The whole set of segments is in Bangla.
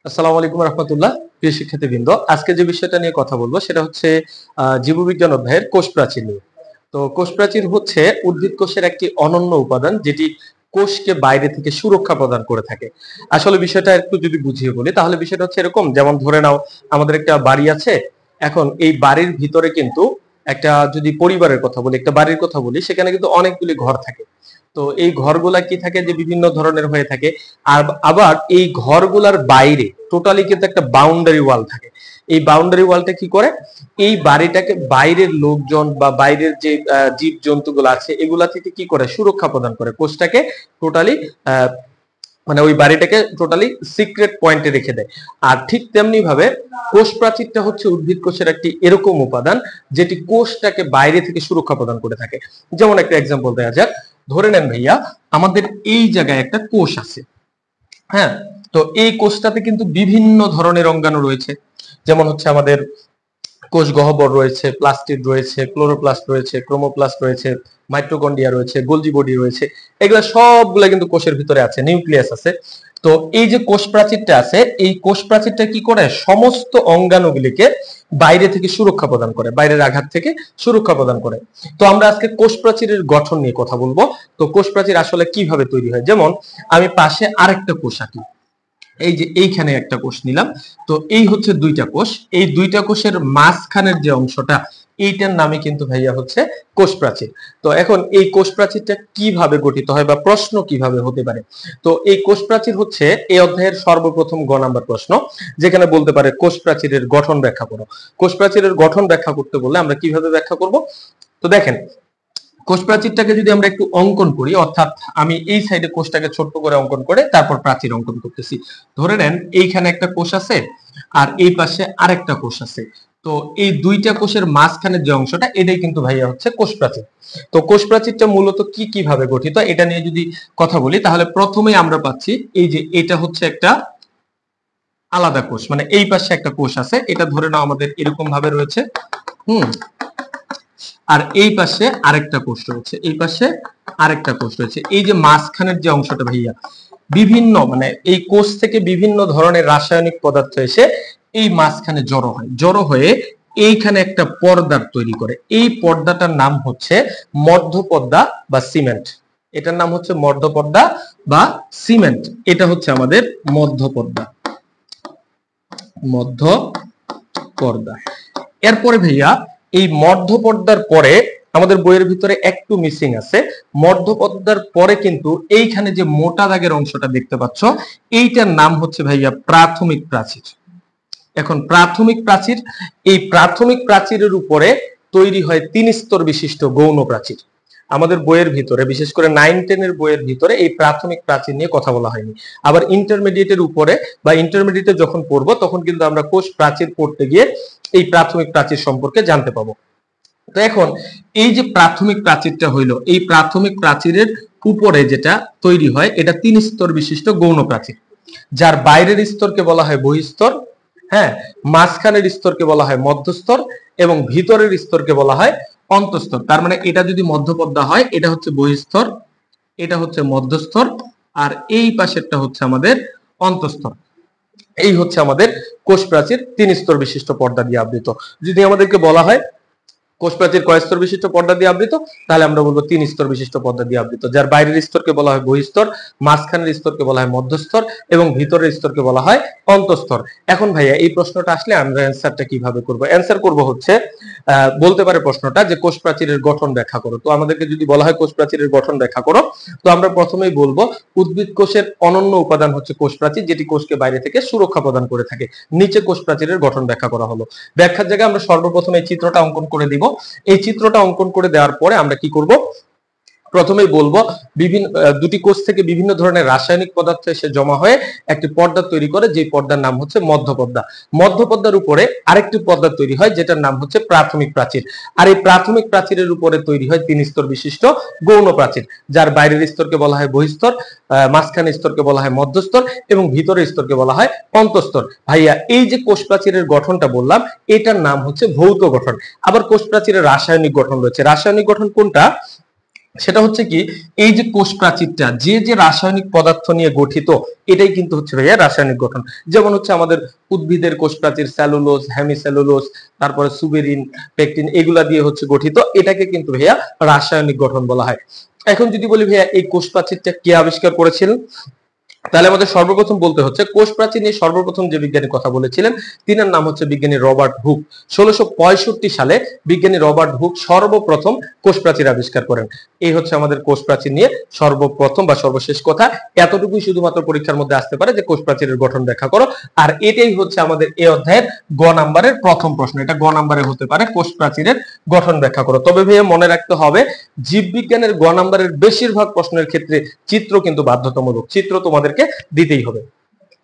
আসসালামু আলাইকুম রহমতুল্লাহ। প্রিয় শিক্ষার্থীবৃন্দ, আজকে যে বিষয়টা নিয়ে কথা বলবো সেটা হচ্ছে জীববিজ্ঞান অধ্যায়ের কোষ প্রাচীর নিয়ে। তো কোষ প্রাচীর হচ্ছে উদ্ভিদ কোষের একটি অনন্য উপাদান, যেটি কোষকে বাইরে থেকে সুরক্ষা প্রদান করে থাকে। আসলে বিষয়টা একটু যদি বুঝিয়ে বলি তাহলে বিষয়টা হচ্ছে এরকম, যেমন ধরে নাও আমাদের একটা বাড়ি আছে। এখন এই বাড়ির ভিতরে কিন্তু একটা, যদি পরিবারের কথা বলি, একটা বাড়ির কথা বলি, সেখানে কিন্তু অনেকগুলি ঘর থাকে। তো এই ঘরগুলা কি থাকে, যে বিভিন্ন ধরনের হয়ে থাকে। আর আবার এই ঘরগুলার বাইরে টোটালি কিন্তু একটা বাউন্ডারি ওয়াল থাকে। এই বাউন্ডারি ওয়ালটা কি করে, এই বাড়িটাকে বাইরের লোকজন বা বাইরের যে জীব জন্তুগুলো আছে এগুলা থেকে কি করে, সুরক্ষা প্রদান করে, কোষটাকে টোটালি মানে ওই বাড়িটাকে টোটালি সিক্রেট পয়েন্টে রেখে দেয়। আর ঠিক তেমনি ভাবে কোষ প্রাচীরটা হচ্ছে উদ্ভিদ কোষের একটি এরকম উপাদান যেটি কোষটাকে বাইরে থেকে সুরক্ষা প্রদান করে থাকে। যেমন একটা এক্সাম্পল দেওয়া যাক, ধরে নেন ভাইয়া আমাদের এই জায়গায় একটা কোষ আছে। হ্যাঁ, তো এই কোষটাতে কিন্তু বিভিন্ন ধরনের অঙ্গাণু রয়েছে। যেমন হচ্ছে আমাদের কোষ গহ্বর রয়েছে, প্লাস্টিড রয়েছে, ক্লোরোপ্লাস্ট রয়েছে, ক্রোমোপ্লাস্ট রয়েছে, মাইটোকন্ড্রিয়া রয়েছে, গোলজি বডি রয়েছে। এগুলা সবগুলা কিন্তু কোষের ভিতরে আছে, নিউক্লিয়াস আছে। তো এই যে কোষ প্রাচীরটা আছে, এই কোষ প্রাচীরটা কি করে, সমস্ত অঙ্গাণুগুলিকে বাইরে থেকে সুরক্ষা প্রদান করে, বাইরের আঘাত থেকে সুরক্ষা প্রদান করে। তো আমরা আজকে কোষ প্রাচীরের গঠন নিয়ে কথা বলবো। তো কোষ প্রাচীর আসলে কিভাবে তৈরি হয়, যেমন আমি পাশে আরেকটা কোষ আঁকি। এই যে এইখানে একটা কোষ নিলাম। তো এই হচ্ছে দুইটা কোষ, এই দুইটা কোষের মাঝখানের যে অংশটা, এইটার নামে কিন্তু ভাইয়া হচ্ছে কোষ প্রাচীর। তো এখন এই কোষ প্রাচীরটা কিভাবে গঠিত হয় বা প্রশ্ন কিভাবে হতে পারে। তো এই কোষ প্রাচীর হচ্ছে এই অধ্যায়ের সর্বপ্রথম গ নাম্বার প্রশ্ন, যেখানে বলতে পারে কোষ প্রাচীরের গঠন ব্যাখ্যা করো। কোষ প্রাচীরের গঠন ব্যাখ্যা করতে বললে আমরা কিভাবে ব্যাখ্যা করব। তো দেখেন, কোষ প্রাচীরটাকে যদি আমরা একটু অঙ্কন করি, অর্থাৎ আমি এই সাইডে কোষটাকে ছোট্ট করে অঙ্কন করে তারপর প্রাচীর অঙ্কন করতেছি। ধরে নেন এইখানে একটা কোষ আছে আর এই পাশে আরেকটা কোষ আছে। তো এই দুইটা কোষের মাঝখানের যে অংশটা, এটাই কিন্তু ভাইয়া হচ্ছে কোষ প্রাচীর। তো কোষ প্রাচীরটা মূলত কি কিভাবে গঠিত এটা নিয়ে যদি কথা বলি, তাহলে প্রথমেই আমরা পাচ্ছি এই যে এটা হচ্ছে একটা আলাদা কোষ, মানে এই পাশে একটা কোষ আছে, এটা ধরে নাও আমাদের এরকম ভাবে রয়েছে। আর এই পাশে আরেকটা কোষ রয়েছে, এই পাশে আরেকটা কোষ রয়েছে। এই যে মাঝখানের যে অংশটা ভাইয়া, বিভিন্ন মানে এই কোষ থেকে বিভিন্ন ধরনের রাসায়নিক পদার্থ এসে এই মাঝখানে জড়ো হয়, জড়ো হয়ে এইখানে একটা পর্দার তৈরি করে। এই পর্দাটার নাম হচ্ছে মধ্যপর্দা বা সিমেন্ট। এটার নাম হচ্ছে মধ্যপর্দা বা সিমেন্ট। এটা হচ্ছে আমাদের মধ্যপর্দা, মধ্যপর্দা। এরপরে ভাইয়া এই মধ্যপর্দার পরে আমাদের বইয়ের ভিতরে একটু মিসিং আছে। মধ্যপর্দার পরে কিন্তু এইখানে যে মোটা দাগের অংশটা দেখতে পাচ্ছ, এইটার নাম হচ্ছে ভাইয়া প্রাথমিক প্রাচীর। এখন প্রাথমিক প্রাচীর, এই প্রাথমিক প্রাচীরের উপরে তৈরি হয় 3 স্তর বিশিষ্ট গৌণ প্রাচীর। আমাদের বইয়ের ভিতরে, বিশেষ করে 9-10 এর বইয়ের ভিতরে এই প্রাথমিক প্রাচীর নিয়ে কথা বলা হয়নি। আবার ইন্টারমিডিয়েটের উপরে বা ইন্টারমিডিয়েটে যখন পড়বো তখন কিন্তু আমরা কোষ প্রাচীর পড়তে গিয়ে এই প্রাথমিক প্রাচীর সম্পর্কে জানতে পাবো। তো এখন এই যে প্রাথমিক প্রাচীরটা হইলো, এই প্রাথমিক প্রাচীরের উপরে যেটা তৈরি হয় এটা 3 স্তর বিশিষ্ট গৌণ প্রাচীর, যার বাইরের স্তরকে বলা হয় বহিঃস্তর, হ্যাঁ, মাঝখানের স্তরকে বলা হয় মধ্যস্তর এবং ভিতরের স্তরকে বলা হয় অন্তঃস্তর। তার মানে এটা যদি মধ্যপর্দা হয়, এটা হচ্ছে বহিঃস্তর, এটা হচ্ছে মধ্যস্তর, আর এই পাশেরটা হচ্ছে আমাদের অন্তঃস্তর। এই হচ্ছে আমাদের কোষ প্রাচীর 3 স্তর বিশিষ্ট পর্দা দিয়ে আবৃত। যদি আমাদেরকে বলা হয় কোষ প্রাচীর কয় স্তর বিশিষ্ট পর্দা দিয়ে আবৃত, তাহলে আমরা বলবো 3 স্তর বিশিষ্ট পর্দা দিয়ে আবৃত, যার বাইরের স্তরকে বলা হয় বহিঃস্তর, মাঝখানের স্তরকে বলা হয় মধ্যস্তর এবং ভিতরের স্তরকে বলা হয় অন্তঃস্তর। এখন ভাইয়া এই প্রশ্নটা আসলে আমরা অ্যানসারটা কিভাবে করব। অ্যানসার করব হচ্ছে বলতে পারে প্রশ্নটা যে কোষ প্রাচীরের গঠন ব্যাখ্যা করো। তো আমাদেরকে যদি বলা হয় কোষ প্রাচীরের গঠন ব্যাখ্যা করো, তো আমরা প্রথমেই বলবো উদ্ভিদ কোষের অনন্য উপাদান হচ্ছে কোষ প্রাচীর, যেটি কোষকে বাইরে থেকে সুরক্ষা প্রদান করে থাকে। নিচে কোষ প্রাচীরের গঠন ব্যাখ্যা করা হলো। ব্যাখ্যার জায়গায় আমরা সর্বপ্রথম এই চিত্রটা অঙ্কন করে দিব। এই চিত্রটা অঙ্কন করে দেওয়ার পরে আমরা কি করব, প্রথমেই বলবো বিভিন্ন দুটি কোষ থেকে বিভিন্ন ধরনের রাসায়নিক পদার্থ এসে জমা হয়ে একটি পর্দা তৈরি করে, যে পর্দার নাম হচ্ছে মধ্যপর্দা। মধ্যপর্দার উপরে আরেকটি পর্দা তৈরি হয় যেটার নাম হচ্ছে প্রাথমিক প্রাচীর। আর এই প্রাথমিক প্রাচীরের উপরে তৈরি হয় 3 স্তর বিশিষ্ট গৌণ প্রাচীর, যার বাইরের স্তরকে বলা হয় বহিঃস্তর, মাঝখানের স্তরকে বলা হয় মধ্যস্তর এবং ভিতরের স্তরকে বলা হয় অন্তঃস্তর। ভাইয়া এই যে কোষ প্রাচীরের গঠনটা বললাম, এটার নাম হচ্ছে ভৌত গঠন। আবার কোষ প্রাচীরের রাসায়নিক গঠন রয়েছে। রাসায়নিক গঠন কোনটা, সেটা হচ্ছে কি, এই যে কোষ প্রাচীরটা যে যে রাসায়নিক পদার্থ নিয়ে গঠিত, এটাই কিন্তু হচ্ছে ভাইয়া রাসায়নিক গঠন। যেমন হচ্ছে আমাদের উদ্ভিদের কোষ প্রাচীর স্যালুলোজ, হেমিস্যালুলোজ, তারপরে সুবেরিন, পেকটিন, এগুলা দিয়ে হচ্ছে গঠিত, এটাকে কিন্তু ভাইয়া রাসায়নিক গঠন বলা হয়। এখন যদি বলি ভাইয়া এই কোষ প্রাচীরটা কে আবিষ্কার করেছিলেন, তাহলে আমাদের সর্বপ্রথম বলতে হচ্ছে কোষ প্রাচীর নিয়ে সর্বপ্রথম যে বিজ্ঞানী কথা বলেছিলেন তিনার নাম হচ্ছে বিজ্ঞানী রবার্ট হুক। 1665 সালে বিজ্ঞানী রবার্ট হুক সর্বপ্রথম কোষ প্রাচীর আবিষ্কার করেন। এই হচ্ছে আমাদের কোষ প্রাচীর নিয়ে সর্বপ্রথম বা সর্বশেষ কথা। এতটুকুই শুধুমাত্র পরীক্ষার মধ্যে আসতে পারে যে কোষ প্রাচীরের গঠন ব্যাখ্যা করো। আর এটাই হচ্ছে আমাদের এই অধ্যায়ের গ নাম্বারের প্রথম প্রশ্ন। এটা গ নাম্বারে হতে পারে, কোষ প্রাচীরের গঠন ব্যাখ্যা করো। তবে ভাইয়া মনে রাখতে হবে জীববিজ্ঞানের গ নাম্বারের বেশিরভাগ প্রশ্নের ক্ষেত্রে চিত্র কিন্তু বাধ্যতামূলক, চিত্র তোমাদেরকে দিতেই হবে।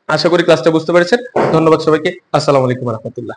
আশা করি ক্লাসটা বুঝতে পেরেছেন। ধন্যবাদ সবাইকে। আসসালামু আলাইকুম রহমতুল্লাহ।